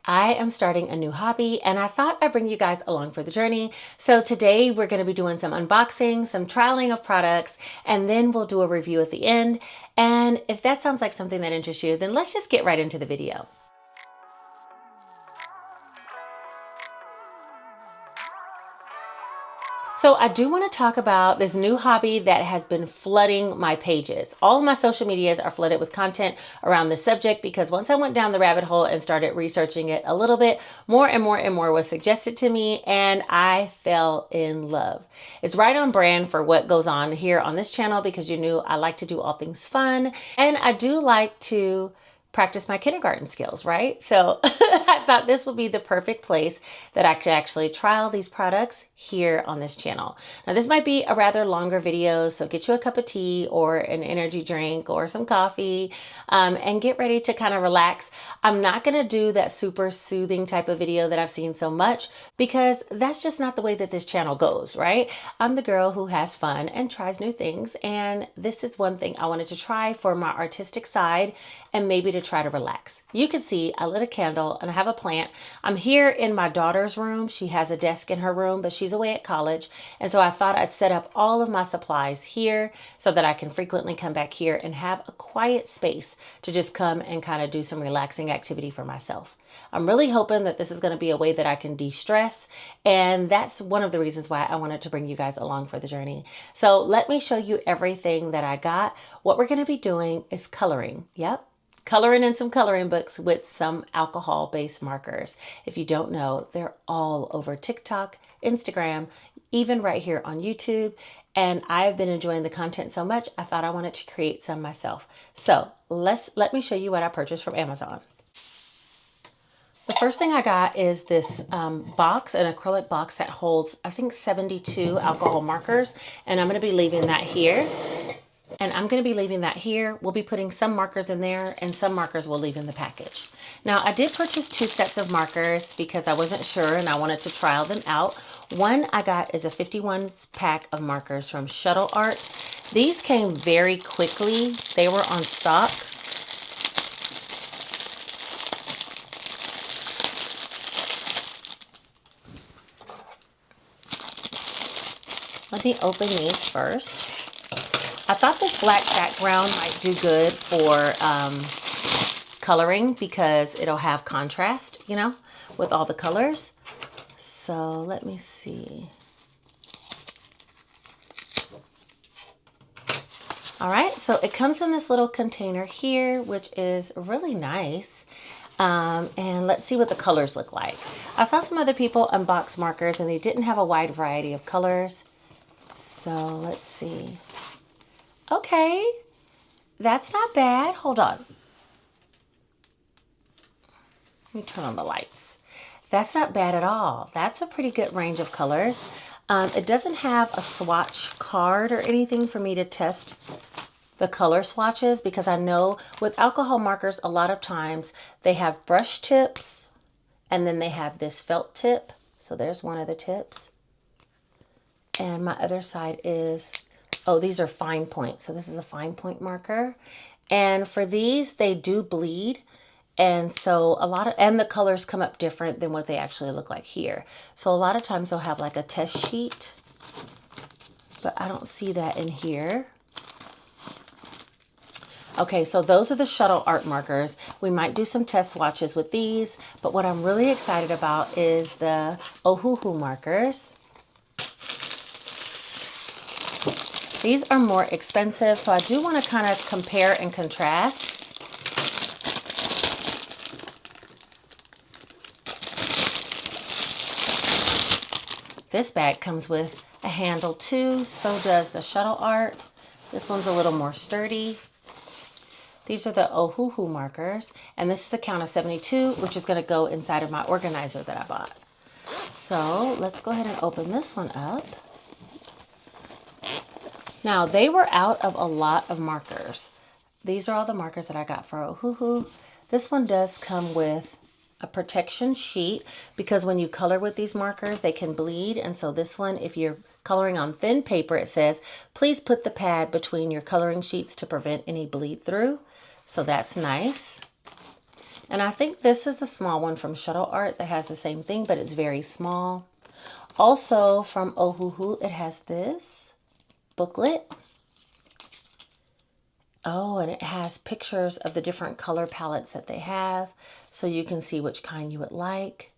I am starting a new hobby and I thought I'd bring you guys along for the journey. So today we're going to be doing some unboxing, some trialing of products, and then we'll do a review at the end. And if that sounds like something that interests you, then let's just get right into the video. So I do want to talk about this new hobby that has been flooding my pages. All of my social medias are flooded with content around this subject because once I went down the rabbit hole and started researching it a little bit, more and more was suggested to me and I fell in love. It's right on brand for what goes on here on this channel because you knew I like to do all things fun and I do like to practice my kindergarten skills, right? So I thought this would be the perfect place that I could actually trial these products here on this channel. Now this might be a rather longer video, so get you a cup of tea or an energy drink or some coffee and get ready to kind of relax. I'm not gonna do that super soothing type of video that I've seen so much because that's just not the way that this channel goes, right? I'm the girl who has fun and tries new things, and this is one thing I wanted to try for my artistic side and maybe to try to relax. You can see I lit a candle and I have a plant. I'm here in my daughter's room. She has a desk in her room, but she's away at college. And so I thought I'd set up all of my supplies here so that I can frequently come back here and have a quiet space to just come and kind of do some relaxing activity for myself. I'm really hoping that this is going to be a way that I can de-stress. And that's one of the reasons why I wanted to bring you guys along for the journey. So let me show you everything that I got. What we're going to be doing is coloring. Yep. Coloring in some coloring books with some alcohol-based markers. If you don't know, they're all over TikTok, Instagram, even right here on YouTube. And I've been enjoying the content so much, I thought I wanted to create some myself. So let me show you what I purchased from Amazon. The first thing I got is this box, an acrylic box that holds, I think, 72 alcohol markers. And I'm going to be leaving that here. We'll be putting some markers in there and some markers we'll leave in the package. Now, I did purchase 2 sets of markers because I wasn't sure and I wanted to trial them out. One I got is a 51 pack of markers from Shuttle Art. These came very quickly. They were on stock. Let me open these first. I thought this black background might do good for coloring because it'll have contrast, you know, with all the colors. So let me see. All right, so it comes in this little container here, which is really nice. And let's see what the colors look like. I saw some other people unbox markers and they didn't have a wide variety of colors. So let's see. Okay, that's not bad. Hold on. Let me turn on the lights. That's not bad at all. That's a pretty good range of colors. It doesn't have a swatch card or anything for me to test the color swatches because I know with alcohol markers, a lot of times they have brush tips and then they have this felt tip. So there's one of the tips. And my other side is, oh, these are fine point. So this is a fine point marker. And for these, they do bleed. And so and the colors come up different than what they actually look like here. So a lot of times they'll have like a test sheet, but I don't see that in here. Okay, so those are the Shuttle Art markers. We might do some test swatches with these, but what I'm really excited about is the Ohuhu markers. These are more expensive, so I do want to kind of compare and contrast. This bag comes with a handle too, so does the Shuttle Art. This one's a little more sturdy. These are the Ohuhu markers, and this is a count of 72, which is going to go inside of my organizer that I bought. So let's go ahead and open this one up. Now, they were out of a lot of markers. These are all the markers that I got for Ohuhu. This one does come with a protection sheet because when you color with these markers, they can bleed. And so this one, if you're coloring on thin paper, it says, please put the pad between your coloring sheets to prevent any bleed through. So that's nice. And I think this is the small one from Shuttle Art that has the same thing, but it's very small. Also from Ohuhu, it has this booklet. Oh, and it has pictures of the different color palettes that they have, so you can see which kind you would like.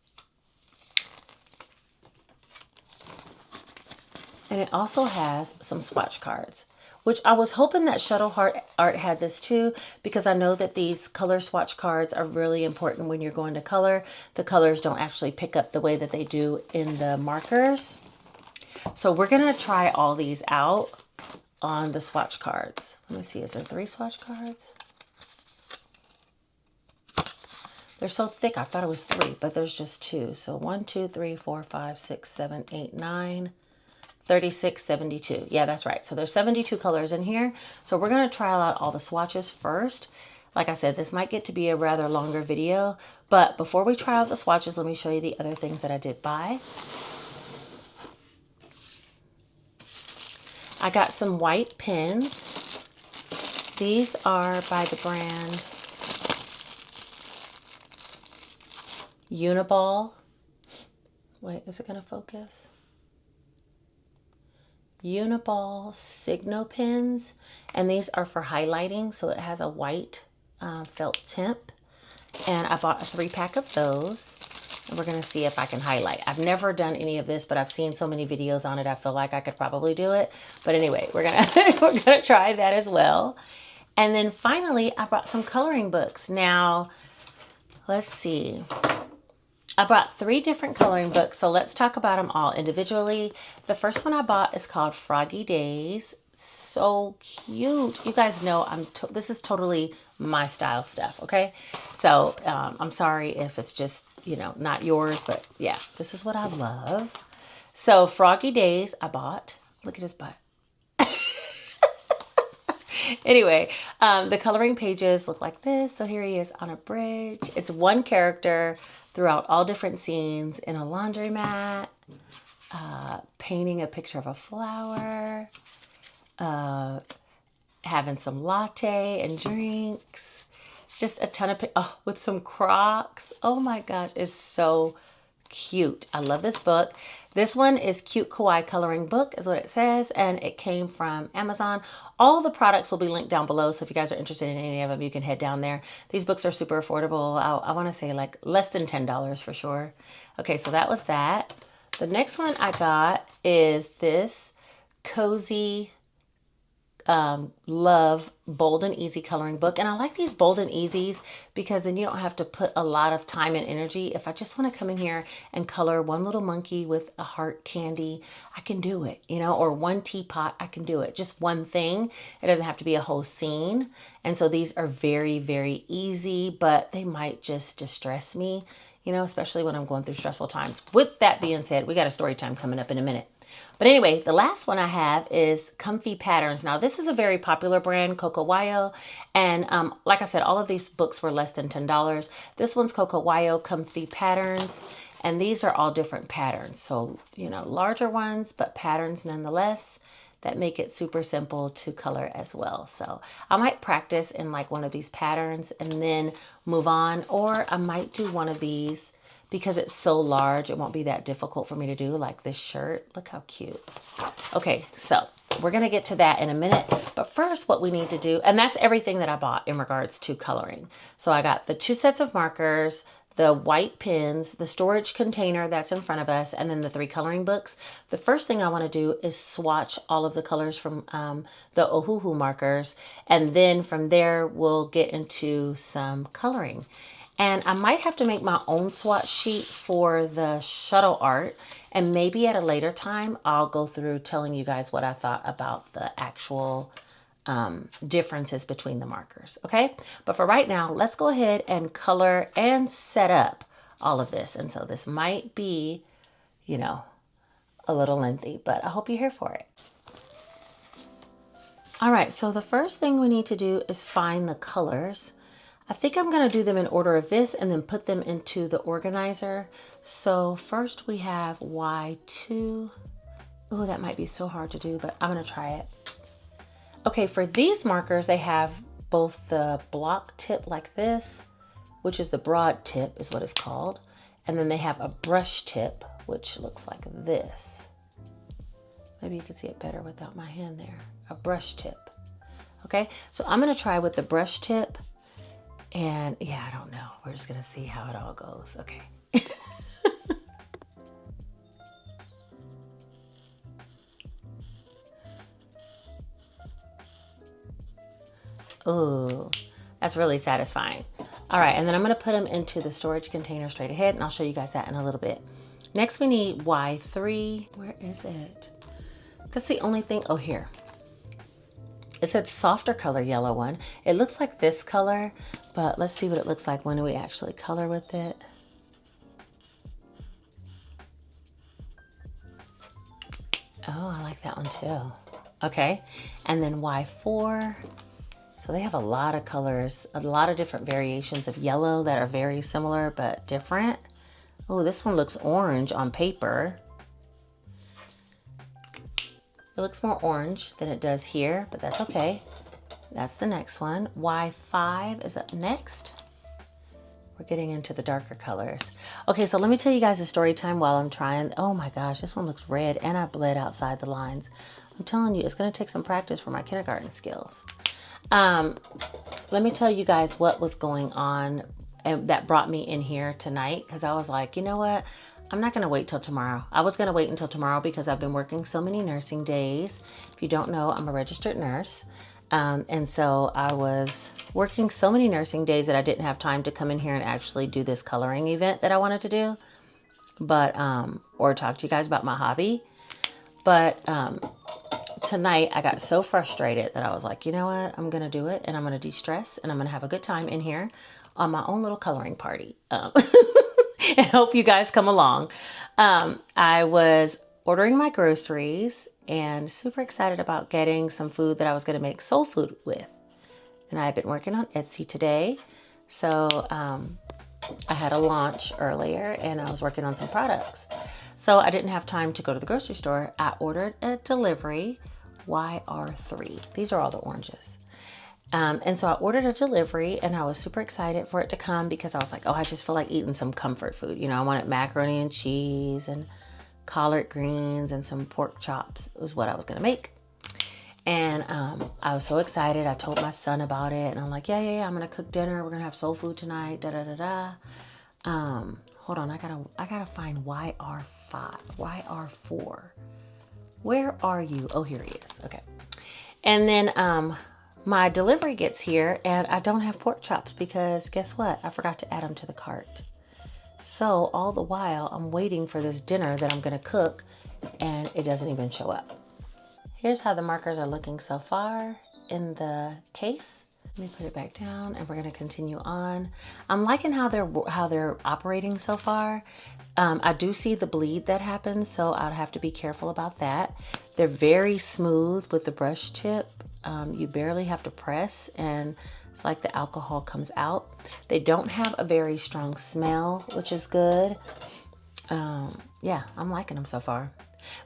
And it also has some swatch cards, which I was hoping that Shuttle Art had this too, because I know that these color swatch cards are really important when you're going to color. The colors don't actually pick up the way that they do in the markers. So we're gonna try all these out on the swatch cards. Let me see, is there 3 swatch cards? They're so thick, I thought it was 3, but there's just 2. So 1, 2, 3, 4, 5, 6, 7, 8, 9, 36, 72. Yeah, that's right. So there's 72 colors in here. So we're going to try out all the swatches first. Like I said, this might get to be a rather longer video, but before we try out the swatches, let me show you the other things that I did buy. I got some white pens. These are by the brand Uniball. Wait, is it going to focus? Uniball Signo pens, and these are for highlighting, so it has a white felt tip, and I bought a 3-pack of those, and we're going to see if I can highlight. I've never done any of this, but I've seen so many videos on it, I feel like I could probably do it. But anyway, we're gonna try that as well. And then finally, I brought some coloring books. Now, let's see. I bought 3 different coloring books, so let's talk about them all individually. The first one I bought is called Froggy Days. So cute. You guys know this is totally my style stuff, okay? So I'm sorry if it's just, you know, not yours, but yeah, this is what I love. So Froggy Days I bought. Look at his butt. Anyway, the coloring pages look like this. So here he is on a bridge. It's one character throughout all different scenes in a laundromat, painting a picture of a flower, having some latte and drinks. It's just a ton of, with some Crocs. Oh my gosh, it's so cute. I love this book. This one is Cute Kawaii Coloring Book is what it says, and it came from Amazon. All the products will be linked down below, so if you guys are interested in any of them, you can head down there. These books are super affordable. I want to say like less than $10 for sure. Okay, so that was that. The next one I got is this Cozy Love Bold and Easy coloring book. And I like these Bold and Easies because then you don't have to put a lot of time and energy. If I just want to come in here and color one little monkey with a heart candy, I can do it, you know, or one teapot, I can do it. Just one thing. It doesn't have to be a whole scene. And so these are very, very easy, but they might just distress me, you know, especially when I'm going through stressful times. With that being said, we got a story time coming up in a minute. But anyway, the last one I have is Comfy Patterns. Now, this is a very popular brand, Coco Wyo. And like I said, all of these books were less than $10. This one's Coco Wyo Comfy Patterns. And these are all different patterns. So, you know, larger ones, but patterns nonetheless that make it super simple to color as well. So I might practice in like one of these patterns and then move on. Or I might do one of these because it's so large, it won't be that difficult for me to do, like this shirt. Look how cute. Okay, so we're gonna get to that in a minute. But first, what we need to do, and that's everything that I bought in regards to coloring. So I got the 2 sets of markers, the white pens, the storage container that's in front of us, and then the 3 coloring books. The first thing I wanna do is swatch all of the colors from the Ohuhu markers. And then from there, we'll get into some coloring. And I might have to make my own swatch sheet for the Shuttle Art. And maybe at a later time, I'll go through telling you guys what I thought about the actual differences between the markers. Okay? But for right now, let's go ahead and color and set up all of this. And so this might be, you know, a little lengthy, but I hope you're here for it. All right, so the first thing we need to do is find the colors. I think I'm gonna do them in order of this and then put them into the organizer. So first we have Y2. Oh, that might be so hard to do, but I'm gonna try it. Okay, for these markers, they have both the block tip like this which is the broad tip is what it's called. And then they have a brush tip, which looks like this. Maybe you can see it better without my hand there. A brush tip. Okay, so I'm gonna try with the brush tip. And yeah, I don't know. We're just gonna see how it all goes. Okay. Ooh, that's really satisfying. All right, and then I'm gonna put them into the storage container straight ahead, and I'll show you guys that in a little bit. Next, we need Y3. Where is it? That's the only thing. Oh, here. It said softer color yellow one. It looks like this color, but let's see what it looks like when we actually color with it. Oh, I like that one too. Okay, and then Y4. So they have a lot of colors, a lot of different variations of yellow that are very similar but different. Oh, this one looks orange on paper. It looks more orange than it does here, but that's okay. That's the next one. Y5 is up next. We're getting into the darker colors. Okay, so let me tell you guys a story time while I'm trying. Oh my gosh, this one looks red and I bled outside the lines. I'm telling you, it's gonna take some practice for my kindergarten skills. Let me tell you guys what was going on and that brought me in here tonight, because I was like, you know what? I'm not going to wait till tomorrow. I was going to wait until tomorrow because I've been working so many nursing days. If you don't know, I'm a registered nurse. And so I was working so many nursing days that I didn't have time to come in here and actually do this coloring event that I wanted to do, but, or talk to you guys about my hobby. But, tonight I got so frustrated that I was like, you know what? I'm going to do it and I'm going to de-stress and I'm going to have a good time in here on my own little coloring party. And hope you guys come along. I was ordering my groceries and super excited about getting some food that I was going to make soul food with. And I had been working on Etsy today. So I had a launch earlier and I was working on some products. So I didn't have time to go to the grocery store. I ordered a delivery, YR3. These are all the oranges. And so I ordered a delivery and I was super excited for it to come because I was like, oh, I just feel like eating some comfort food. You know, I wanted macaroni and cheese and collard greens and some pork chops was what I was going to make. And I was so excited. I told my son about it and I'm like, yeah, I'm going to cook dinner. We're going to have soul food tonight. Hold on. I gotta find YR4. Where are you? Oh, here he is. Okay. And then, my delivery gets here and I don't have pork chops because guess what? I forgot to add them to the cart. So all the while I'm waiting for this dinner that I'm going to cook and it doesn't even show up. Here's how the markers are looking so far in the case. Let me put it back down and we're going to continue on. I'm liking how they're operating so far. I do see the bleed that happens, so I'd have to be careful about that. They're very smooth with the brush tip. You barely have to press and it's like the alcohol comes out. They don't have a very strong smell, which is good. Yeah, I'm liking them so far.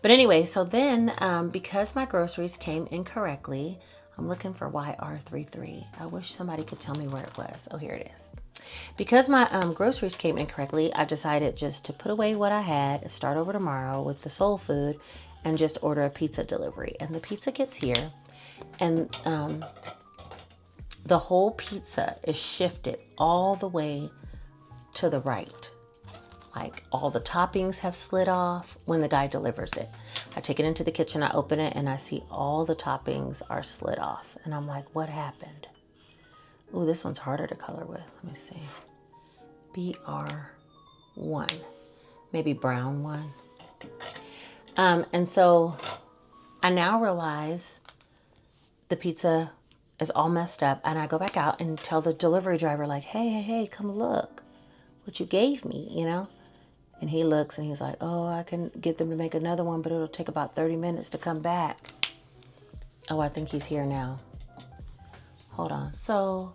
But anyway, so then because my groceries came incorrectly, I'm looking for YR33. I wish somebody could tell me where it was. Oh, here it is. Because my groceries came incorrectly, I decided just to put away what I had, start over tomorrow with the soul food, and just order a pizza delivery. And the pizza gets here, and the whole pizza is shifted all the way to the right. Like all the toppings have slid off when the guy delivers it. I take it into the kitchen, I open it, and I see all the toppings are slid off. And I'm like, what happened? Ooh, this one's harder to color with. Let me see. BR1. Maybe brown one. And so I now realize the pizza is all messed up. And I go back out and tell the delivery driver, like, hey, come look what you gave me, you know? And he looks and he's like, oh, I can get them to make another one, but it'll take about 30 minutes to come back. Oh, I think he's here now. Hold on. So,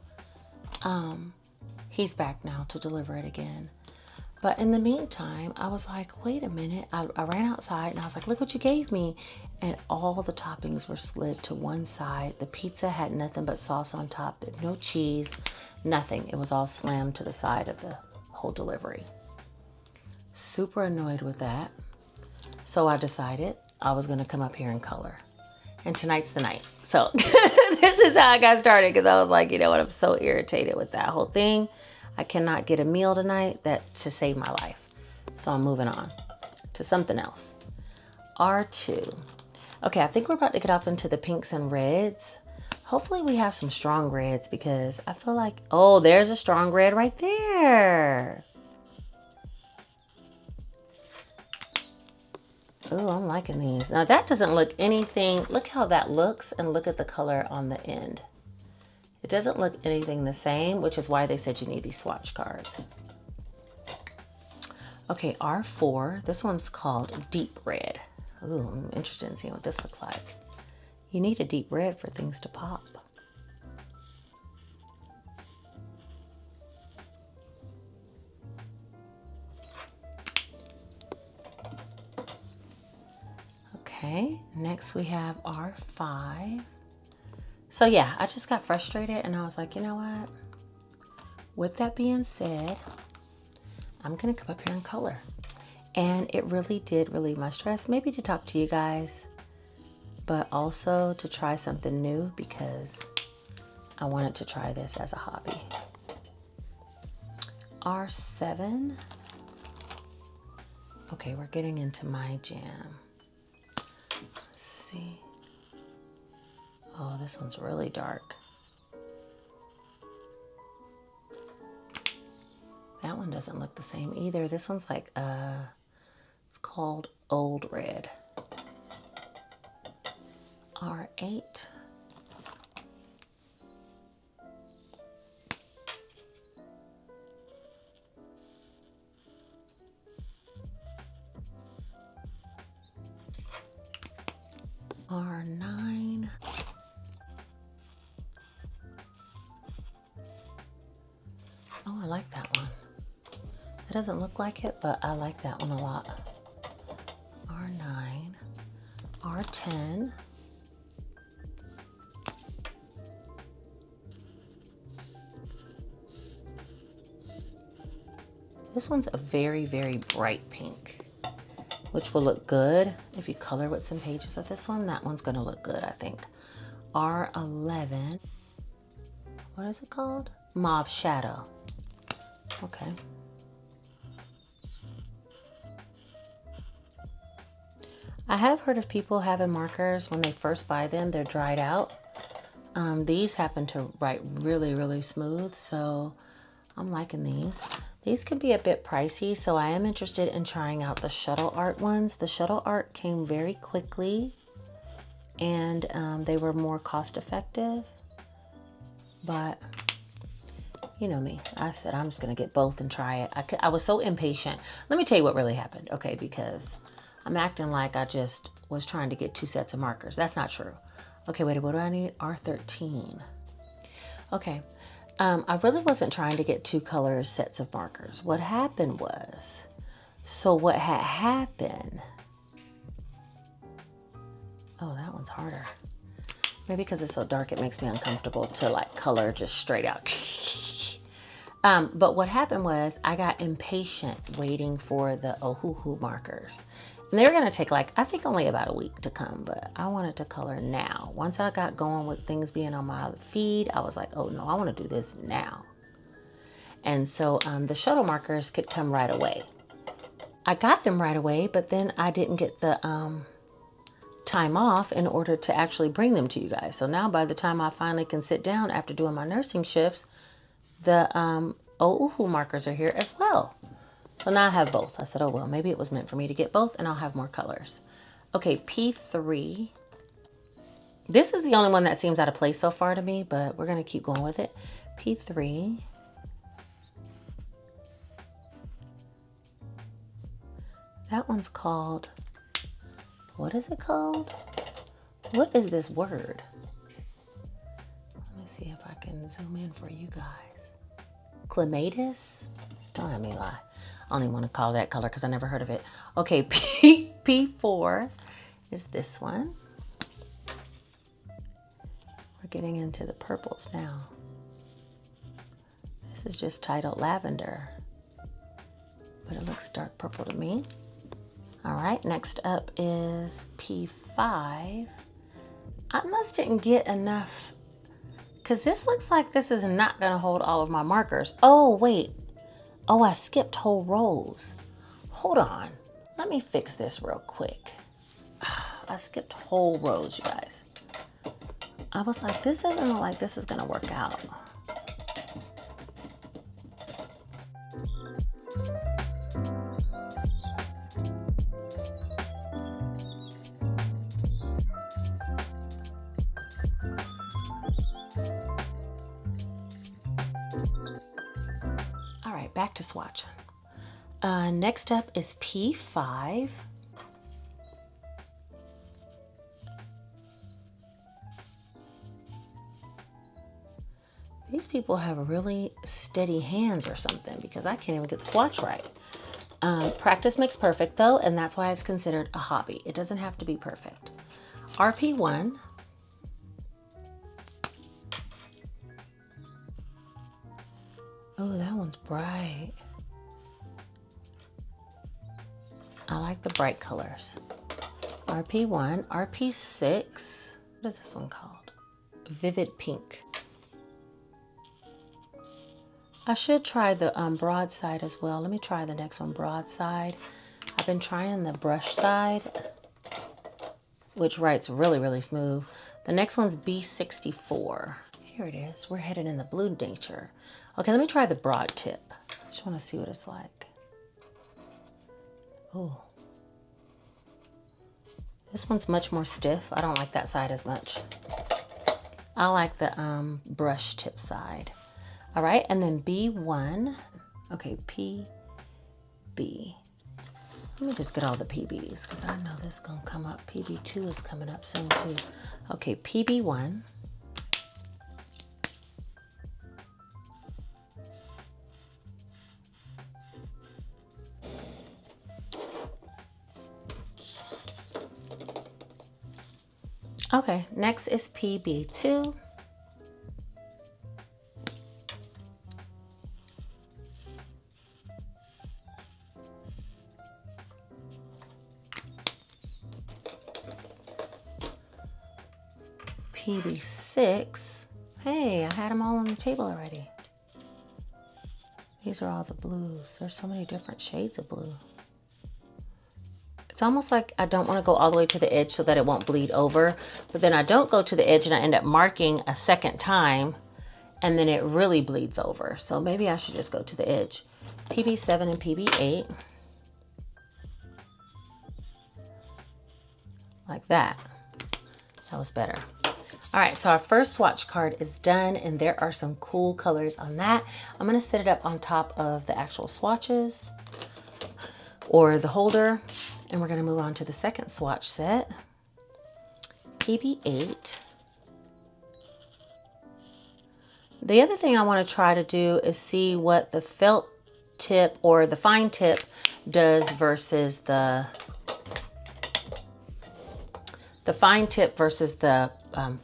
he's back now to deliver it again. But in the meantime, I was like, wait a minute. I ran outside and I was like, look what you gave me. And all the toppings were slid to one side. The pizza had nothing but sauce on top. There no cheese, nothing. It was all slammed to the side of the whole delivery. Super annoyed with that. So I decided I was going to come up here and color. And tonight's the night. So this is how I got started, because I was like, you know what? I'm so irritated with that whole thing. I cannot get a meal tonight to save my life. So I'm moving on to something else. R2. Okay, I think we're about to get off into the pinks and reds. Hopefully we have some strong reds, because I feel like, oh, there's a strong red right there. Oh, I'm liking these. Now that doesn't look anything, look how that looks, and look at the color on the end. It doesn't look anything the same, which is why they said you need these swatch cards. Okay, R4, this one's called Deep Red. Ooh, I'm interested in seeing what this looks like. You need a deep red for things to pop. Okay, next we have R5. So yeah, I just got frustrated and I was like, you know what? With that being said, I'm gonna come up here and color. And it really did relieve my stress, maybe to talk to you guys, but also to try something new, because I wanted to try this as a hobby. R7. Okay, we're getting into my jam. Let's see. Oh, this one's really dark. That one doesn't look the same either. This one's like, it's called Old Red. R8. R9. Oh, I like that one. It doesn't look like it, but I like that one a lot. R9. R10. This one's a very, very bright pink, which will look good if you color with some pages of this one. That one's gonna look good, I think. R11. What is it called? Mauve Shadow. Okay. I have heard of people having markers when they first buy them, they're dried out. These happen to write really, really smooth, so I'm liking these. These can be a bit pricey, so I am interested in trying out the Shuttle Art ones. The Shuttle Art came very quickly, and they were more cost effective, but you know me, I said I'm just gonna get both and try it. I was so impatient. Let me tell you what really happened, okay, because I'm acting like I just was trying to get 2 sets of markers. That's not true. Okay, wait, what do I need? R13. Okay, I really wasn't trying to get 2 color sets of markers. What happened was, what had happened, oh, that one's harder. Maybe because it's so dark, it makes me uncomfortable to like color just straight out. But what happened was I got impatient waiting for the Ohuhu markers. And they were gonna take like, I think only about a week to come, but I wanted to color now. Once I got going with things being on my feed, I was like, oh no, I wanna do this now. And so the shuttle markers could come right away. I got them right away, but then I didn't get the time off in order to actually bring them to you guys. So now by the time I finally can sit down after doing my nursing shifts, the Ohuhu markers are here as well. So now I have both. I said, oh, well, maybe it was meant for me to get both and I'll have more colors. Okay, P3. This is the only one that seems out of place so far to me, but we're going to keep going with it. P3. That one's called, what is it called? What is this word? Let me see if I can zoom in for you guys. Clematis? Don't have me lie. I don't even want to call that color because I never heard of it. Okay, P4 is this one. We're getting into the purples now. This is just titled Lavender, but it looks dark purple to me. All right, next up is P5. I must didn't get enough, because this looks like this is not gonna hold all of my markers. Oh, wait. Oh, I skipped whole rows. Hold on, let me fix this real quick. I skipped whole rows, you guys. I was like, this doesn't look like this is gonna work out. All right, back to swatching. Next up is P5. These people have really steady hands or something, because I can't even get the swatch right. Practice makes perfect though, and that's why it's considered a hobby. It doesn't have to be perfect. RP1. Oh, that one's bright. I like the bright colors. RP1, RP6. What is this one called? Vivid Pink. I should try the broadside as well. Let me try the next one, broadside. I've been trying the brush side, which writes really, really smooth. The next one's B64. Here it is. We're headed in the blue nature. Okay, let me try the broad tip. I just want to see what it's like. Oh. This one's much more stiff. I don't like that side as much. I like the brush tip side. All right, and then B1. Okay, PB. Let me just get all the PBs, because I know this is gonna come up. PB2 is coming up soon too. Okay, PB1. Okay, next is PB2. PB6. Hey, I had them all on the table already. These are all the blues. There's so many different shades of blue. It's almost like I don't want to go all the way to the edge so that it won't bleed over, but then I don't go to the edge and I end up marking a second time and then it really bleeds over. So maybe I should just go to the edge. PB7 and PB8. Like that. That was better. All right, so our first swatch card is done, and there are some cool colors on that. I'm gonna set it up on top of the actual swatches or the holder, and we're gonna move on to the second swatch set. PB8. The other thing I wanna try to do is see what the felt tip or the fine tip does versus the fine tip versus the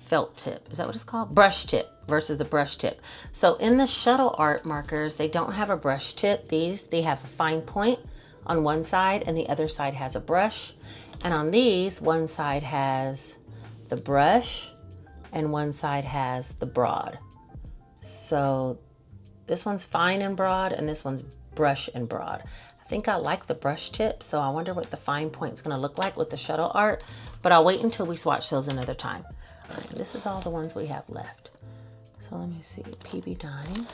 felt tip. Is that what it's called? Brush tip versus the brush tip. So in the Shuttle Art Markers, they don't have a brush tip. They have a fine point on one side and the other side has a brush. And on these, one side has the brush and one side has the broad. So this one's fine and broad and this one's brush and broad. I think I like the brush tip, so I wonder what the fine point's gonna look like with the Shuttle Art, but I'll wait until we swatch those another time. All right, this is all the ones we have left. So let me see, PB9.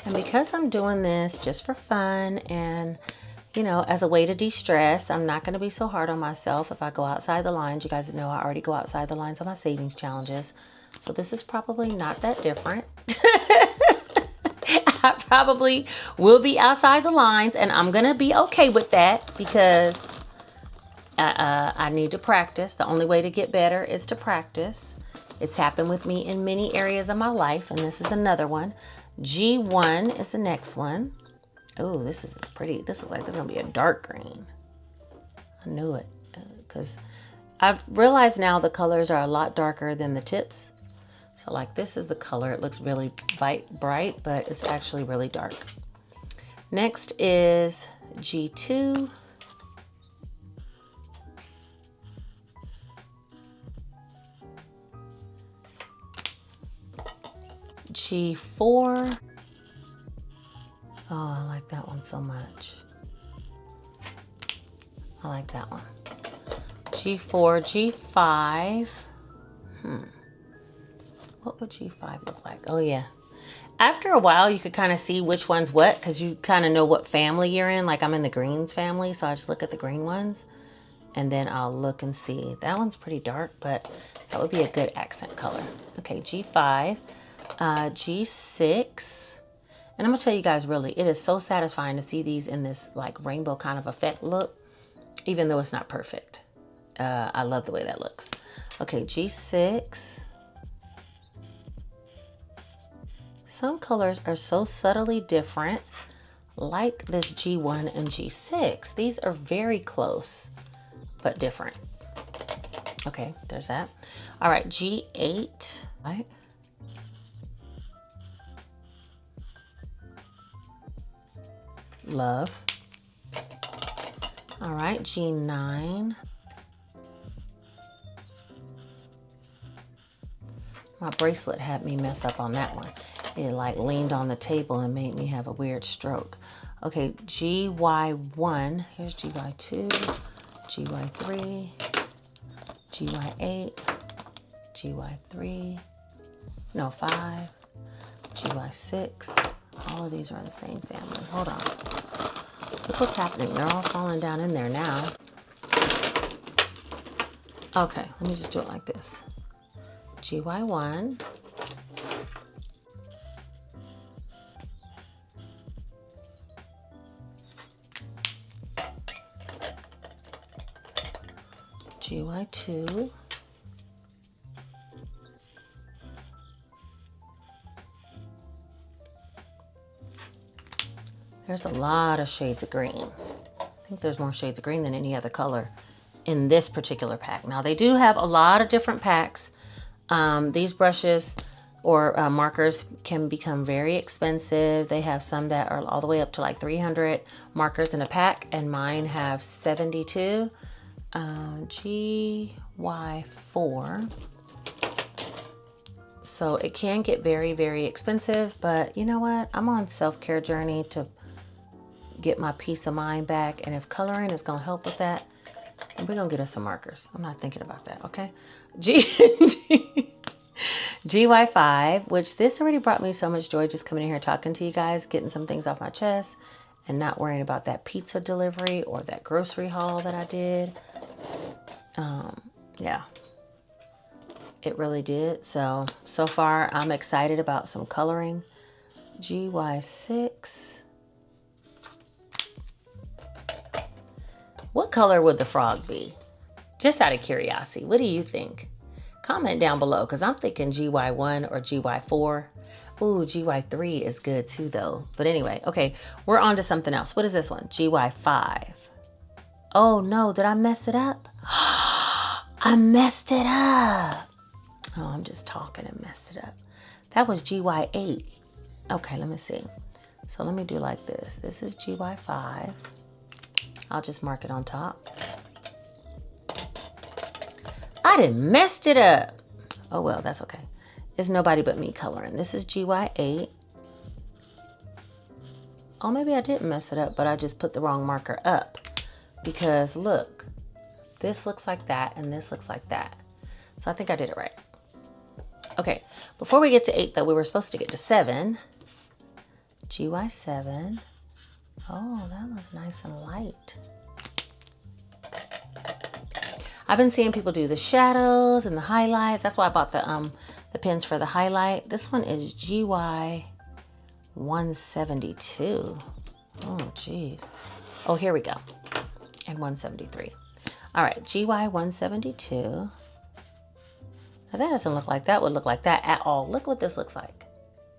And because I'm doing this just for fun and, you know, as a way to de-stress, I'm not gonna be so hard on myself if I go outside the lines. You guys know I already go outside the lines on my savings challenges. So this is probably not that different. I probably will be outside the lines and I'm gonna be okay with that because I need to practice. The only way to get better is to practice. It's happened with me in many areas of my life, and this is another one. G1 is the next one. Oh, this is pretty. This looks like this is gonna be a dark green. I knew it, because I've realized now the colors are a lot darker than the tips. So like this is the color. It looks really bright, but it's actually really dark. Next is G2. G4. Oh, I like that one so much. I like that one. G4, G5. What would G5 look like? Oh yeah. After a while, you could kind of see which one's what, because you kind of know what family you're in. Like I'm in the greens family, so I just look at the green ones, and then I'll look and see. That one's pretty dark, but that would be a good accent color. Okay, G5, G6. And I'm gonna tell you guys, really, it is so satisfying to see these in this like rainbow kind of effect look, even though it's not perfect. I love the way that looks. Okay, G6. Some colors are so subtly different, like this G1 and G6. These are very close, but different. Okay, there's that. All right, G8, right? Love. All right, G9. My bracelet had me mess up on that one. It like leaned on the table and made me have a weird stroke. Okay, GY1. Here's GY2, GY3, GY8, GY3, no, 5, GY6. All of these are in the same family. Hold on. Look what's happening. They're all falling down in there now. Okay, let me just do it like this. GY1. GY2. There's a lot of shades of green. I think there's more shades of green than any other color in this particular pack. Now they do have a lot of different packs. These brushes or markers can become very expensive. They have some that are all the way up to like 300 markers in a pack, and mine have 72. GY4. So it can get very, very expensive, but you know what? I'm on self-care journey to get my peace of mind back, and if coloring is gonna help with that, then we're gonna get us some markers. I'm not thinking about that, okay? GY5, which this already brought me so much joy just coming in here talking to you guys, getting some things off my chest, and not worrying about that pizza delivery or that grocery haul that I did. Yeah, it really did. So far I'm excited about some coloring. GY6. What color would the frog be? Just out of curiosity, what do you think? Comment down below, because I'm thinking GY1 or GY4. Ooh, GY3 is good too though. But anyway, okay, we're on to something else. What is this one? GY5. Oh no, did I mess it up? I messed it up. Oh, I'm just talking and messed it up. That was GY8. Okay, let me see. So let me do like this. This is GY5. I'll just mark it on top. I done messed it up. Oh well, that's okay. It's nobody but me coloring. This is GY8. Oh, maybe I didn't mess it up, but I just put the wrong marker up. Because look, this looks like that and this looks like that. So I think I did it right. Okay, before we get to 8 though, we were supposed to get to 7. GY7. Oh, that was nice and light. I've been seeing people do the shadows and the highlights. That's why I bought the pins for the highlight. This one is GY172. Oh, geez. Oh, here we go. And 173. All right, GY172. Now that doesn't look like that would look like that at all. Look what this looks like.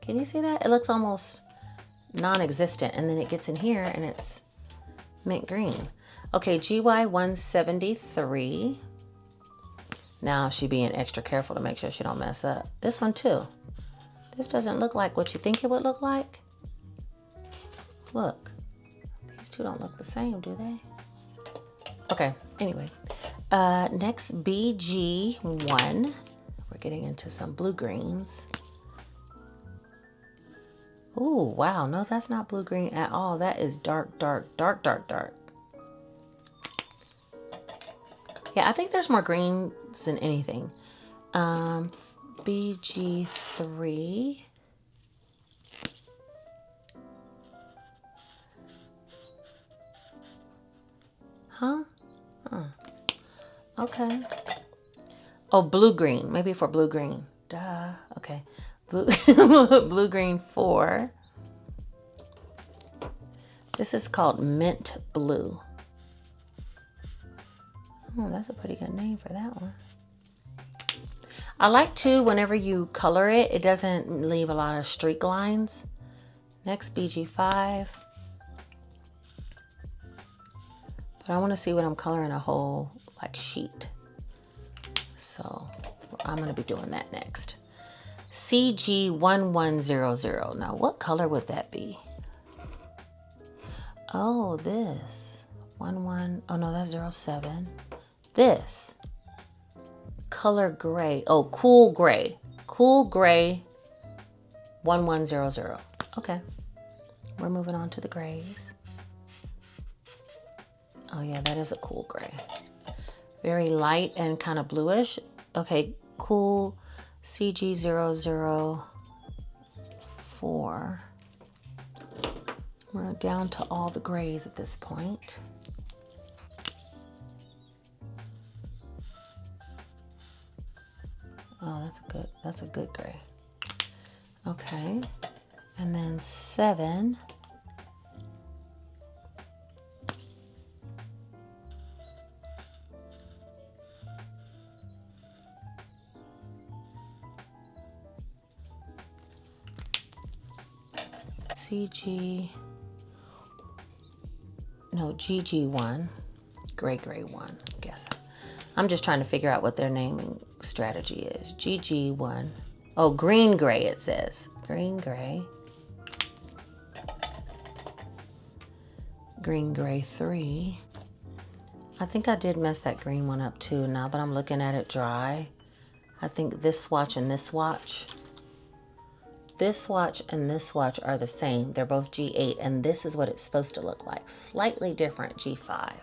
Can you see that? It looks almost non-existent, and then it gets in here and it's mint green. Okay, GY 173. Now she being extra careful to make sure she don't mess up. This one too. This doesn't look like what you think it would look like. Look, these two don't look the same, do they? Okay, anyway. Next, BG1. We're getting into some blue greens. Ooh, wow, no, that's not blue green at all. That is dark, dark, dark, dark, dark. Yeah, I think there's more greens than anything. BG3. Huh? Oh. Okay. Oh, blue green. Maybe for blue green. Duh. Okay. Blue blue green 4. This is called mint blue. Oh, that's a pretty good name for that one. I like to, whenever you color it, it doesn't leave a lot of streak lines. Next, BG5. But I want to see what I'm coloring a whole like sheet. So I'm going to be doing that next. CG1100. Now what color would that be? Oh, this. 11. Oh no, that's 07. This. Color gray. Oh, cool gray. Cool gray 1100. Okay. We're moving on to the grays. Oh yeah, that is a cool gray. Very light and kind of bluish. Okay, cool CG004. We're down to all the grays at this point. Oh, that's a good gray. Okay, and then 7. GG1, gray 1, I guess. I'm just trying to figure out what their naming strategy is. GG1, oh, green gray it says. Green gray. Green gray 3. I think I did mess that green one up too. Now that I'm looking at it dry, I think this swatch and this swatch. This swatch and this swatch are the same. They're both G8, and this is what it's supposed to look like. Slightly different G5,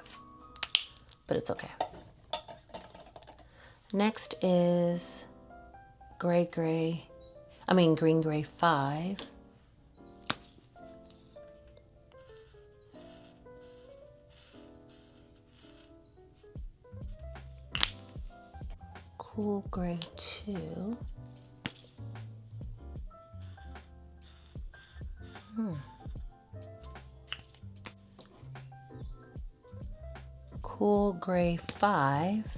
but it's okay. Next is green gray 5. Cool gray 2. Cool gray 5.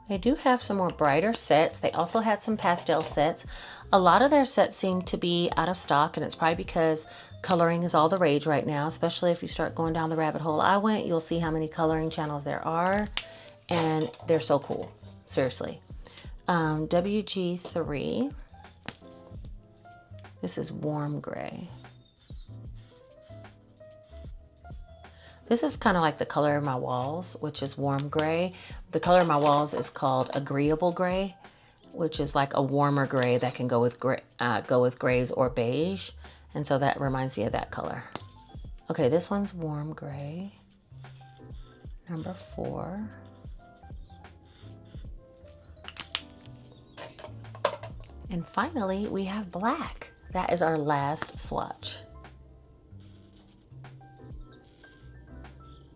They do have some more brighter sets. They also had some pastel sets. A lot of their sets seem to be out of stock, and it's probably because coloring is all the rage right now, especially if you start going down the rabbit hole I went. You'll see how many coloring channels there are, and they're so cool. Seriously. WG3. This is warm gray. This is kind of like the color of my walls, which is warm gray. The color of my walls is called agreeable gray, which is like a warmer gray that can go with grays or beige. And so that reminds me of that color. Okay, this one's warm gray. Number 4. And finally, we have black. That is our last swatch.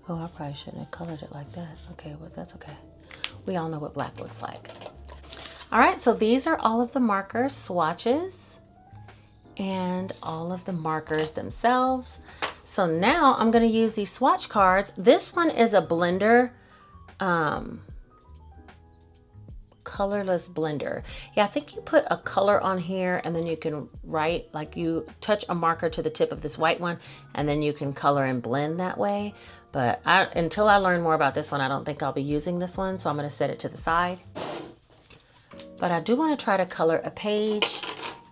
Oh, I probably shouldn't have colored it like that. Okay, but that's okay. We all know what black looks like. All right, so these are all of the marker swatches and all of the markers themselves. So now I'm going to use these swatch cards. This one is a blender, colorless blender. Yeah, I think you put a color on here and then you can write, like you touch a marker to the tip of this white one and then you can color and blend that way. But until I learn more about this one, I don't think I'll be using this one. So I'm going to set it to the side. But I do want to try to color a page.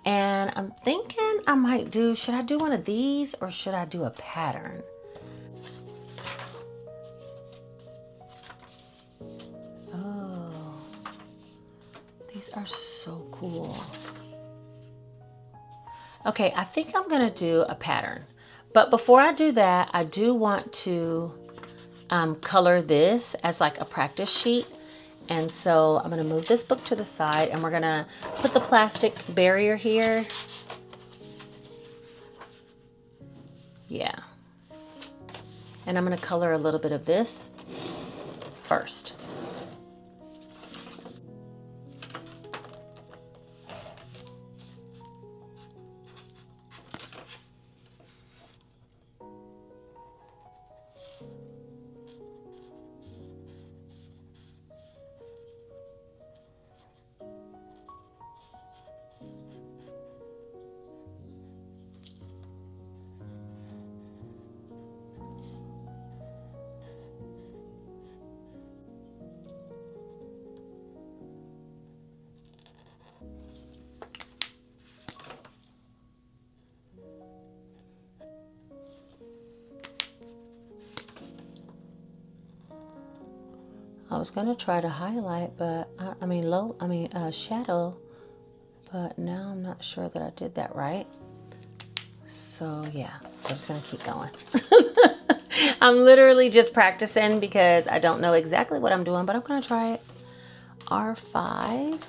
And I'm thinking I might do, should I do one of these or should I do a pattern? Oh, these are so cool. Okay, I think I'm gonna do a pattern. But before I do that, I do want to color this as like a practice sheet. And so I'm gonna move this book to the side and we're gonna put the plastic barrier here. Yeah. And I'm gonna color a little bit of this first. I was gonna try to highlight, but shadow, but now I'm not sure that I did that right. So yeah, I'm just gonna keep going. I'm literally just practicing because I don't know exactly what I'm doing, but I'm gonna try it. R5.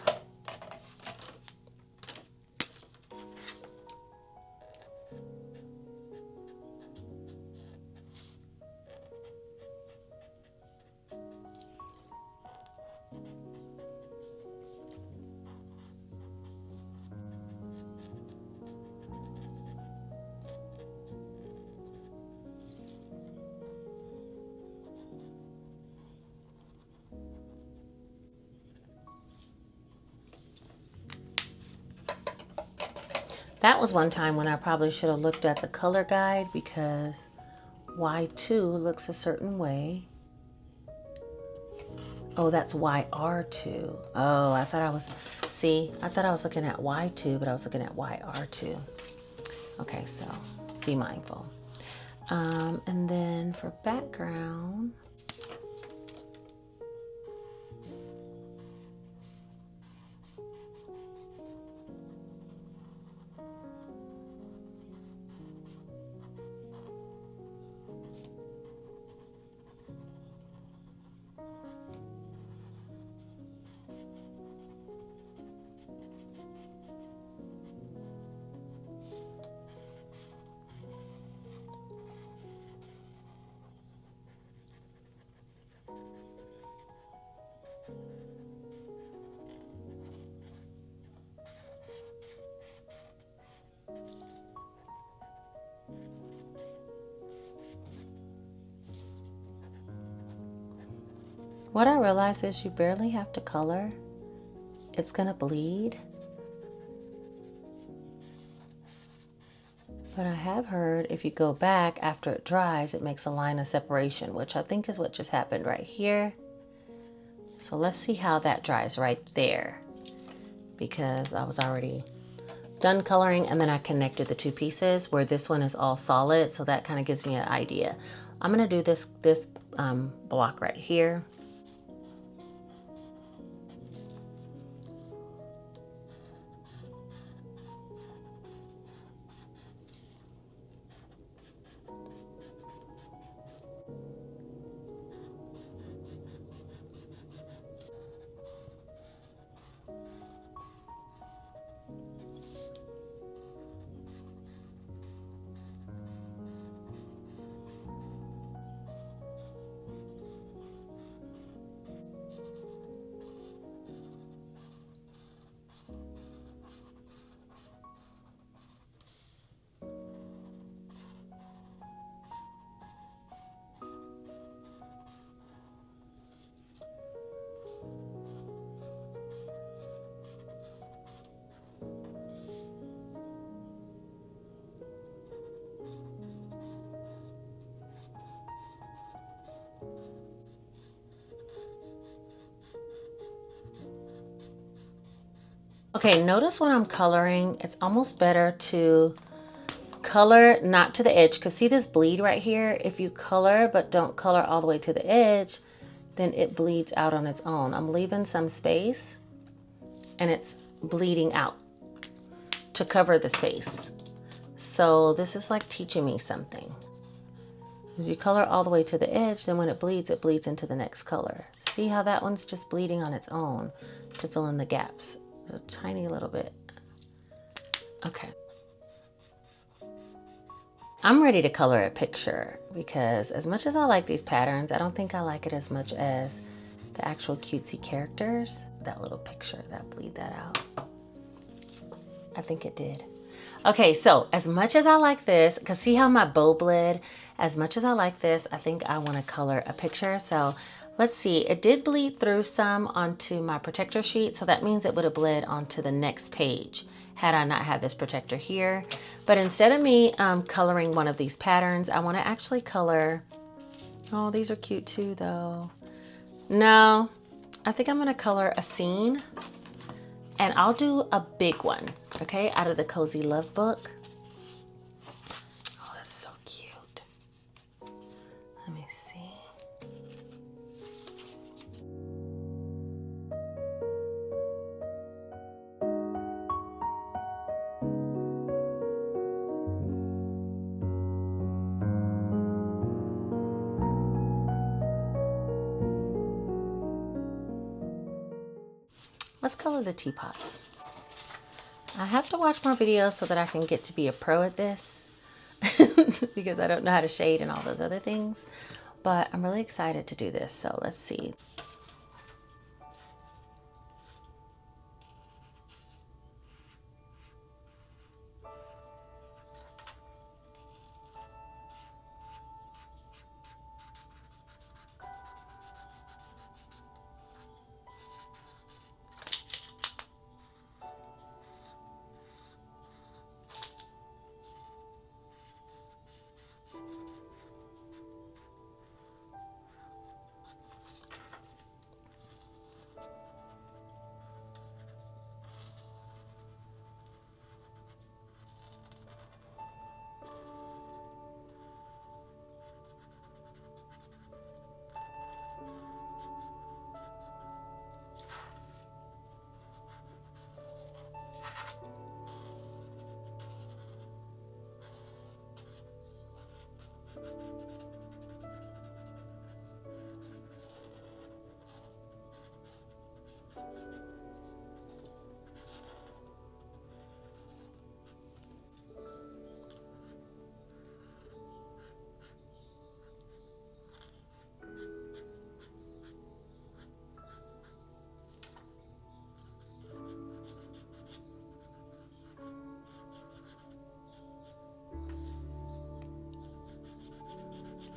That was one time when I probably should have looked at the color guide because Y2 looks a certain way. Oh, that's YR2. Oh, I thought I was looking at Y2, but I was looking at YR2. Okay, so be mindful. And then for background, what I realized is you barely have to color. It's gonna bleed. But I have heard if you go back after it dries, it makes a line of separation, which I think is what just happened right here. So let's see how that dries right there, because I was already done coloring and then I connected the two pieces where this one is all solid. So that kind of gives me an idea. I'm gonna do this block right here. Okay, notice when I'm coloring, it's almost better to color not to the edge, because see this bleed right here? If you color but don't color all the way to the edge, then it bleeds out on its own. I'm leaving some space and it's bleeding out to cover the space. So this is like teaching me something. If you color all the way to the edge, then when it bleeds into the next color. See how that one's just bleeding on its own to fill in the gaps. A tiny little bit. Okay. I'm ready to color a picture because as much as I like these patterns, I don't think I like it as much as the actual cutesy characters. That little picture, that bleed that out. I think it did. Okay, so as much as I like this, because see how my bow bled? As much as I like this, I think I want to color a picture. So let's see, it did bleed through some onto my protector sheet. So that means it would have bled onto the next page had I not had this protector here. But instead of me coloring one of these patterns, I want to actually color, oh, these are cute too though. No, I think I'm going to color a scene. And I'll do a big one, okay, out of the Cozy Love book. Oh, that's so cute. Let me see. Let's color the teapot. I have to watch more videos so that I can get to be a pro at this because I don't know how to shade and all those other things, but I'm really excited to do this. So let's see.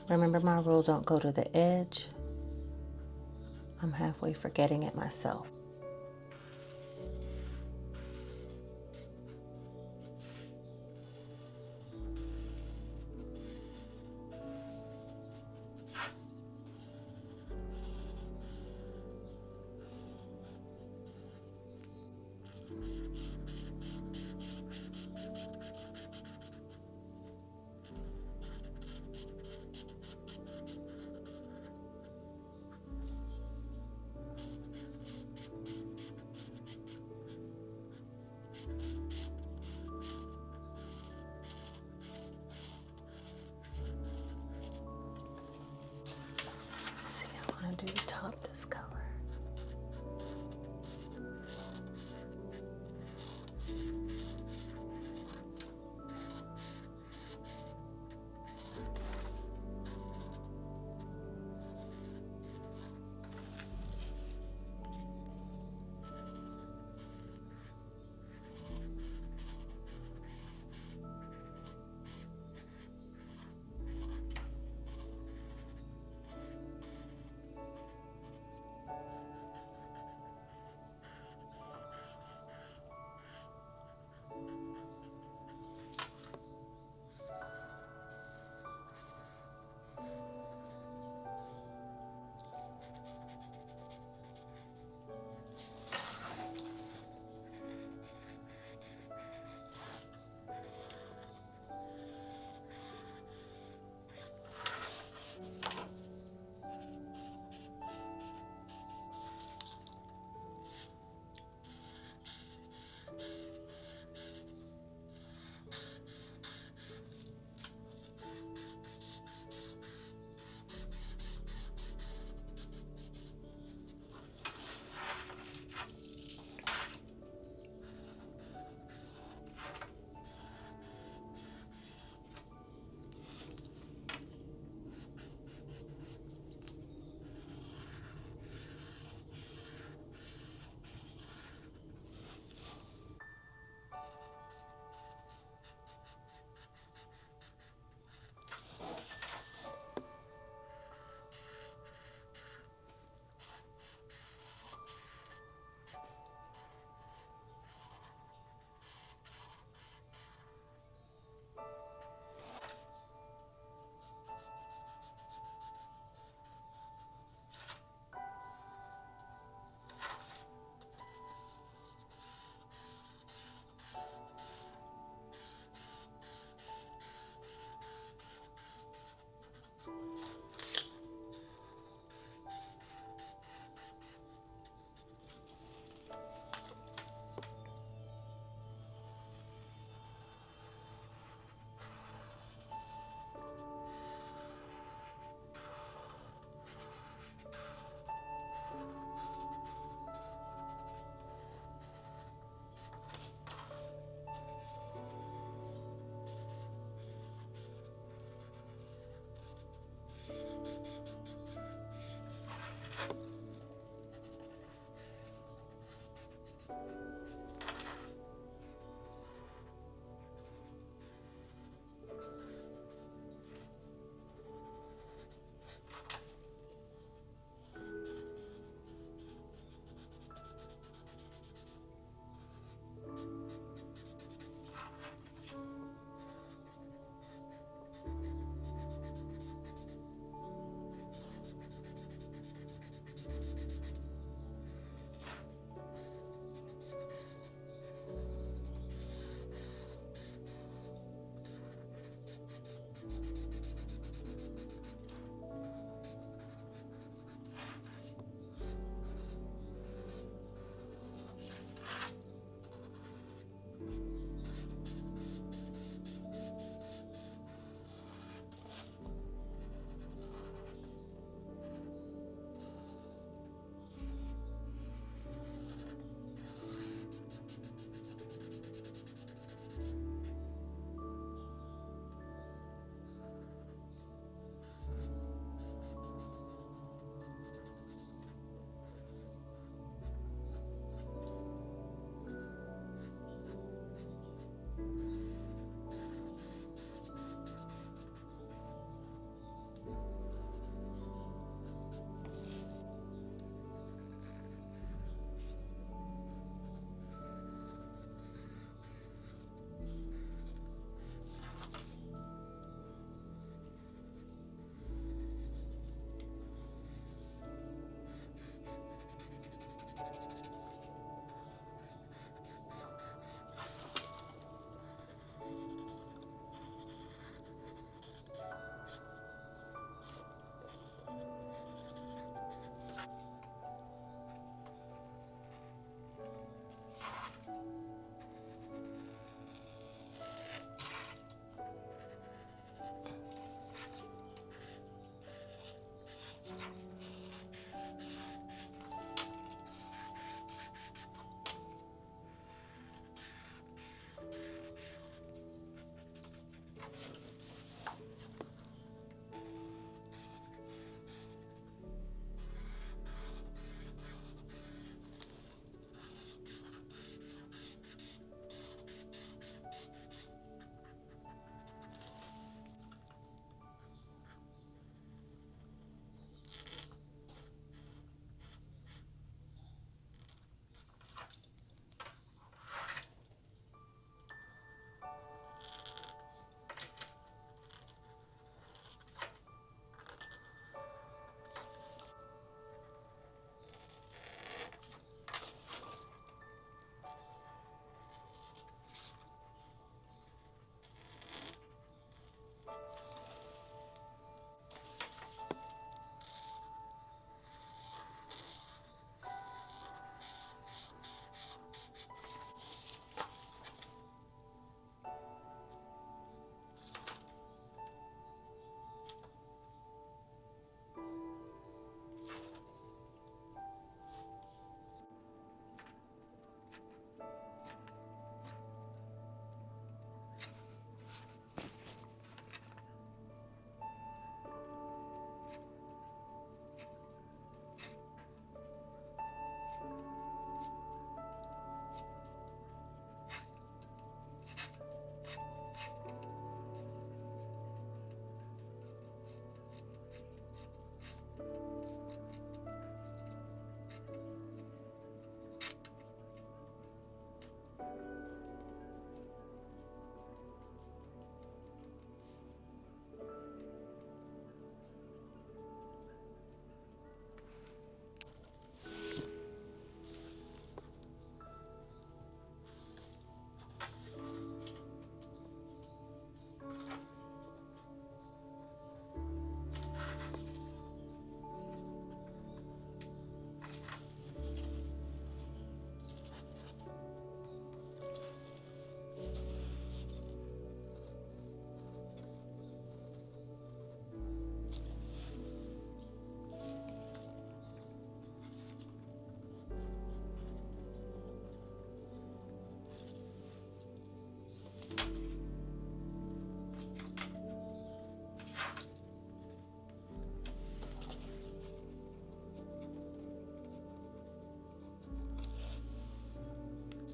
Remember my rule, don't go to the edge. I'm halfway forgetting it myself. Do the top this color.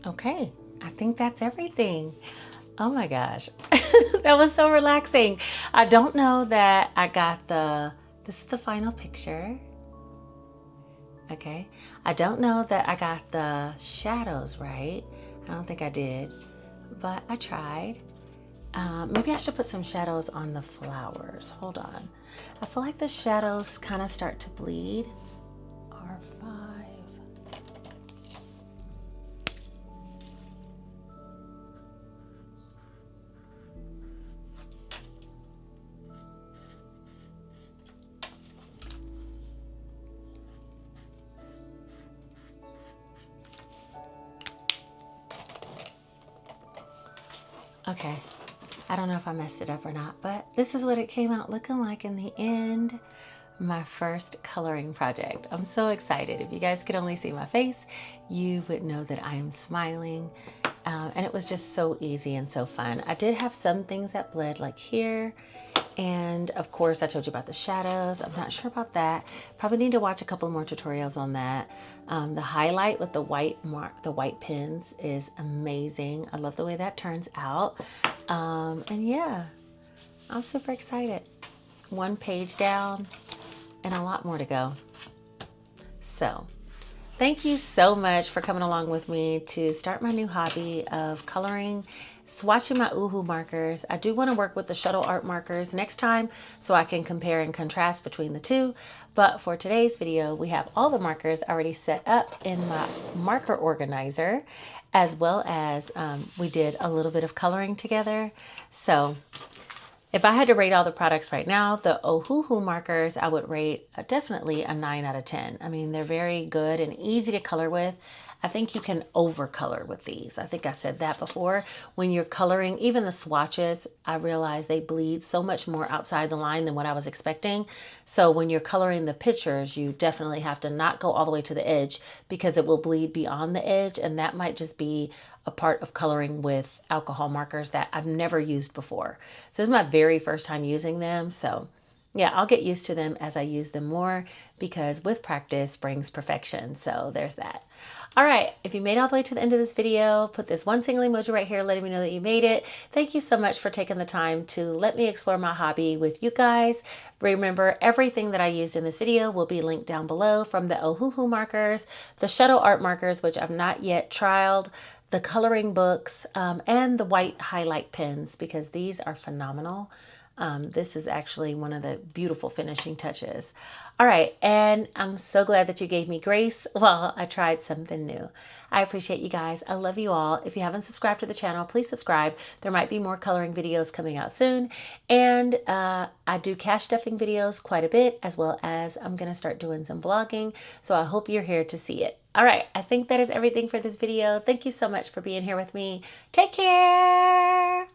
Okay, I think that's everything. Oh my gosh, that was so relaxing. I don't know that I got this is the final picture. Okay, I don't know that I got the shadows right. I don't think I did, but I tried. Maybe I should put some shadows on the flowers. Hold on. I feel like the shadows kind of start to bleed. R5. Okay, I don't know if I messed it up or not, but this is what it came out looking like in the end. My first coloring project. I'm so excited. If you guys could only see my face, you would know that I am smiling. And it was just so easy and so fun. I did have some things that bled like here. And of course, I told you about the shadows. I'm not sure about that. Probably need to watch a couple more tutorials on that. The highlight with the white pins is amazing. I love the way that turns out. And yeah, I'm super excited. One page down and a lot more to go. So thank you so much for coming along with me to start my new hobby of coloring, swatching my Ohuhu markers. I do want to work with the Shuttle Art Markers next time so I can compare and contrast between the two. But for today's video, we have all the markers already set up in my marker organizer, as well as we did a little bit of coloring together. So if I had to rate all the products right now, the Ohuhu markers, I would rate definitely a 9 out of 10. I mean, they're very good and easy to color with. I think you can overcolor with these. I think I said that before. When you're coloring, even the swatches, I realize they bleed so much more outside the line than what I was expecting. So when you're coloring the pictures, you definitely have to not go all the way to the edge because it will bleed beyond the edge. And that might just be a part of coloring with alcohol markers that I've never used before. So this is my very first time using them. So yeah, I'll get used to them as I use them more because with practice brings perfection. So there's that. All right, if you made it all the way to the end of this video, put this one single emoji right here letting me know that you made it. Thank you so much for taking the time to let me explore my hobby with you guys. Remember, everything that I used in this video will be linked down below, from the Ohuhu markers, the Shuttle Art Markers, which I've not yet trialed, the coloring books, and the white highlight pens, because these are phenomenal. This is actually one of the beautiful finishing touches. All right, and I'm so glad that you gave me grace while I tried something new. I appreciate you guys. I love you all. If you haven't subscribed to the channel, please subscribe. There might be more coloring videos coming out soon. And I do cash stuffing videos quite a bit, as well as I'm going to start doing some vlogging. So I hope you're here to see it. All right, I think that is everything for this video. Thank you so much for being here with me. Take care.